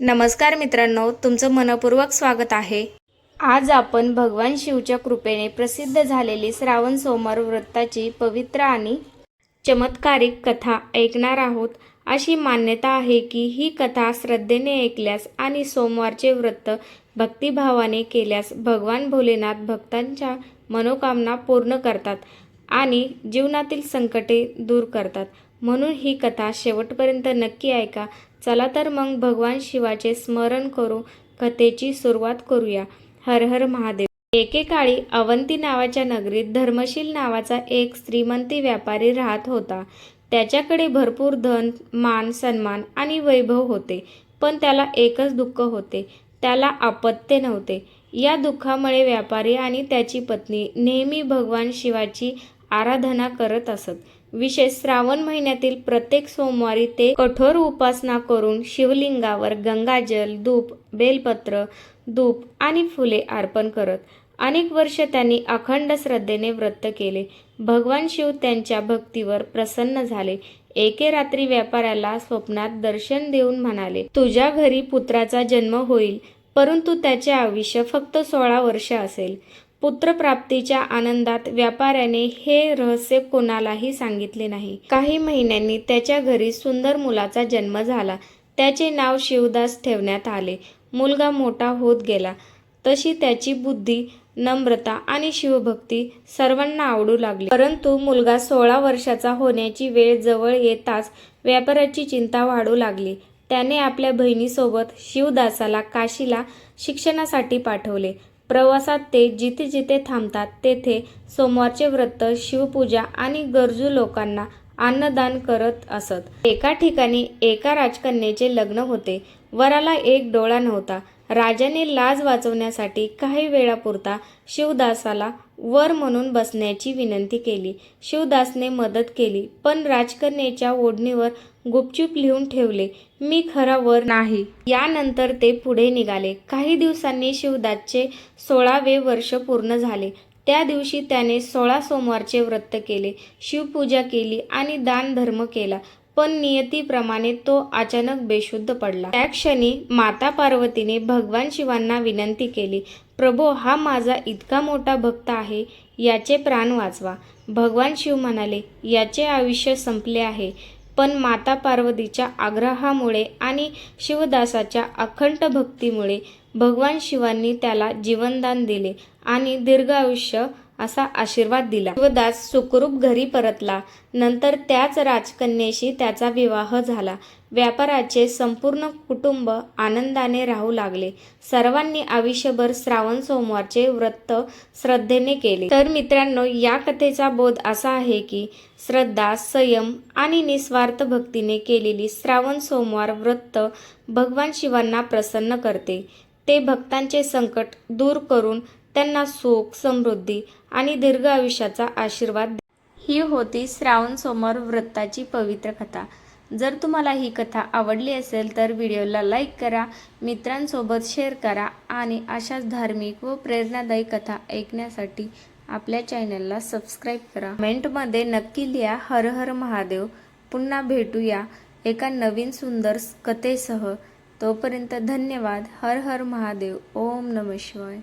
नमस्कार मित्रांनो, तुमचं मनपूर्वक स्वागत आहे। आज आपण भगवान शिवच्या कृपेने प्रसिद्ध झालेली श्रावण सोमवार व्रताची पवित्र आणि चमत्कारिक कथा ऐकणार आहोत। अशी मान्यता आहे की ही कथा श्रद्धेने ऐकल्यास आणि सोमवारचे व्रत भक्तिभावाने केल्यास भगवान भोलेनाथ भक्तांच्या मनोकामना पूर्ण करतात आणि जीवनातील संकटे दूर करतात। म्हणून ही कथा शेवटपर्यंत नक्की ऐका। चला तर मग भगवान शिवाचे स्मरण करू कथेची सुरुवात करूया। हर हर महादेव। एकेकाळी अवंती नावाच्या नगरीत धर्मशील नावाचा एक श्रीमंती व्यापारी राहत होता। त्याच्याकडे भरपूर धन, मान, सन्मान आणि वैभव होते, पण त्याला एकच दुःख होते, त्याला अपत्य नव्हते। या दुःखामुळे व्यापारी आणि त्याची पत्नी नेहमी भगवान शिवाची आराधना करत असत। विशेष श्रावण महिन्यातील प्रत्येक सोमवारी ते कठोर उपासना करून शिवलिंगावर गंगाजल, धूप, बेलपत्र, धूप आणि फुले अर्पण करत। अनेक वर्ष त्यांनी अखंड श्रद्धेने व्रत केले। भगवान शिव त्यांच्या भक्तीवर प्रसन्न झाले। एके रात्री व्यापाऱ्याला स्वप्नात दर्शन देऊन म्हणाले, तुझ्या घरी पुत्राचा जन्म होईल, परंतु त्याचे आयुष्य फक्त 16 वर्ष असेल। पुत्रप्राप्तीच्या आनंदात व्यापाऱ्याने हे रहस्य कोणालाही सांगितले नाही। काही महिन्यांनी त्याच्या घरी सुंदर मुलाचा जन्म झाला। त्याचे नाव शिवदास ठेवण्यात आले। मुलगा मोठा होत गेला तशी त्याची बुद्धी, नम्रता आणि शिवभक्ती सर्वांना आवडू लागली। परंतु मुलगा 16 वर्षाचा होण्याची वेळ जवळ येताच व्यापाऱ्याची चिंता वाढू लागली। त्याने आपल्या बहिणीसोबत शिवदासाला काशीला शिक्षणासाठी पाठवले। प्रवासात ते जिथे जिथे थांबतात तेथे सोमवारचे व्रत, शिवपूजा आणि गरजू लोकांना अन्नदान करत असत। एका ठिकाणी एका राजकन्येचे लग्न होते। वराला एक डोळा नव्हता। राजाने लाज वाचवण्यासाठी काही वेळापुरता शिवदासाला वर म्हणून बसण्याची विनंती केली। शिवदासने मदत केली, पण राजकन्येच्या ओढणीवर गुपचूप लिहून ठेवले, मी खरा वर नाही। यानंतर ते पुढे निघाले। काही दिवसांनी शिवदासचे 16वे वर्ष पूर्ण झाले। त्या दिवशी त्याने 16 सोमवारचे व्रत केले, शिवपूजा केली आणि दान धर्म केला, पण नियतीप्रमाणे तो अचानक बेशुद्ध पडला। त्या क्षणी माता पार्वतीने भगवान शिवांना विनंती केली, प्रभो, हा माझा इतका मोठा भक्त आहे, याचे प्राण वाचवा। भगवान शिव म्हणाले, याचे आयुष्य संपले आहे। पण माता पार्वतीच्या आग्रहामुळे आणि शिवदासाच्या अखंड भक्तीमुळे भगवान शिवांनी त्याला जीवनदान दिले आणि दीर्घ आयुष्य असा आशीर्वाद दिला। शिवदास सुखरूप घरी परतला। नंतर त्याच राजकन्येशी त्याचा विवाह झाला। व्यापाराचे संपूर्ण कुटुंब आनंदाने राहू लागले। सर्वांनी आयुष्यभर श्रावण सोमवारचे व्रत श्रद्धेने केले। तर मित्रांनो, या कथेचा बोध असा आहे की श्रद्धा, संयम आणि निस्वार्थ भक्तीने केलेली श्रावण सोमवार व्रत भगवान शिवांना प्रसन्न करते। ते भक्तांचे संकट दूर करून त्यांना सुख, समृद्धी आणि दीर्घ आयुष्याचा आशीर्वाद देते। ही होती श्रावण सोमवार व्रताची पवित्र कथा। जर तुम्हाला ही कथा आवडली असेल तर व्हिडिओला लाईक करा, मित्रांसोबत शेअर करा आणि अशाच धार्मिक व प्रेरणादायी कथा ऐकण्यासाठी आपल्या चॅनलला सबस्क्राईब करा। कमेंटमध्ये नक्की लिहा हर हर महादेव। पुन्हा भेटूया एका नवीन सुंदर कथेसह। तोपर्यंत धन्यवाद। हर हर महादेव। ओम नमः शिवाय।